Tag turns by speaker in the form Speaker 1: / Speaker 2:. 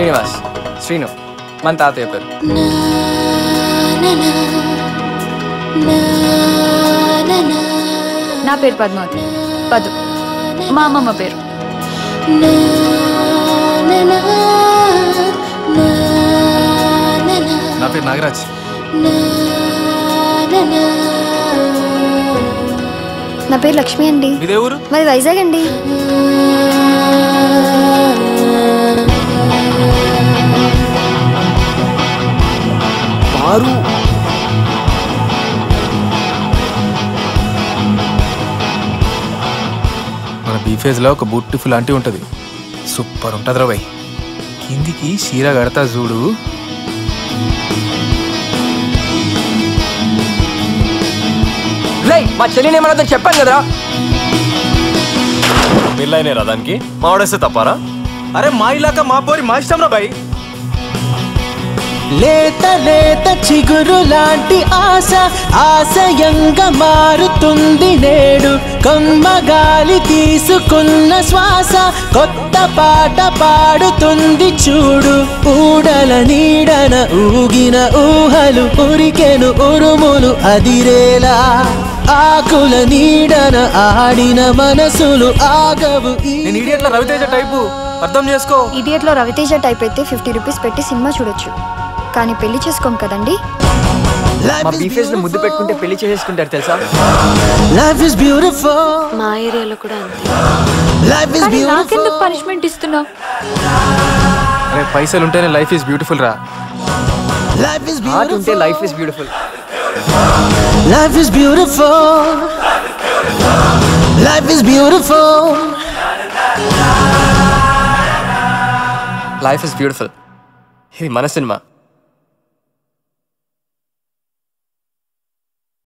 Speaker 1: శ్రీనివాస్, శ్రీను, మన తాతయ్య పేరు.
Speaker 2: నా పేరు పద్మావతి, పదు. మా అమ్మమ్మ పేరు.
Speaker 1: నా పేరు నాగరాజ్.
Speaker 3: నా పేరు లక్ష్మి అండి.
Speaker 1: ఇదే ఊరు?
Speaker 3: మరి వైజాగ్ అండి.
Speaker 1: మన బీఫేజ్లో ఒక బ్యూటిఫుల్ ఆంటీ ఉంటుంది, సూపర్ ఉంటుంది రా బాయ్. కిందికి చీర కడతా చూడు. మా చెల్లిని ఏమన్నా చెప్పాను కదరా.
Speaker 4: పెళ్ళైనా దానికి మావాడేస్తే తప్పారా? అరే మా ఇలాకా మా పోరి మా ఇష్టం రా బాయ్.
Speaker 5: లేత లేత చిగురు లాంటి ఆశ ఆశయంగా మారుతుంది నేడు. కొమ్మగాలి తీసుకున్న శ్వాస కొత్త పాట పాడుతుంది చూడు. ఊడల నీడన ఊగిన ఊహలు ఉరికెను ఉరుములు అదిరేలా. ఆకుల నీడన ఆడిన మనసులు ఆగవు.
Speaker 1: నేను ఇడియట్ల రవితేజ టైపు, అర్థం చేసుకో.
Speaker 3: ఇడియట్లో రవితేజ టైప్ అయితే 50 రూపీస్ పెట్టి సినిమా చూడొచ్చు, కానీ పెళ్లి చేసుకోం కదండి.
Speaker 1: మా బీఫేస్ లో ముద్దు పెట్టుకుంటే పెళ్లి చేసేసుకుంటారు తెలుసా.
Speaker 5: Life is beautiful.
Speaker 2: మా ఏరియాలో కూడా అంతే.
Speaker 5: Life is beautiful.
Speaker 2: నాకెందుకు పనిష్మెంట్ ఇస్తున్నావు?
Speaker 1: అరే పైసలు ఉంటేనే లైఫ్ ఇస్ బ్యూటిఫుల్ రా.
Speaker 5: లైఫ్ ఇస్
Speaker 1: హార్ట్ ఉంటే life is beautiful.
Speaker 5: Life is beautiful. Life is beautiful.
Speaker 1: Life is beautiful. ఇది మన సినిమా.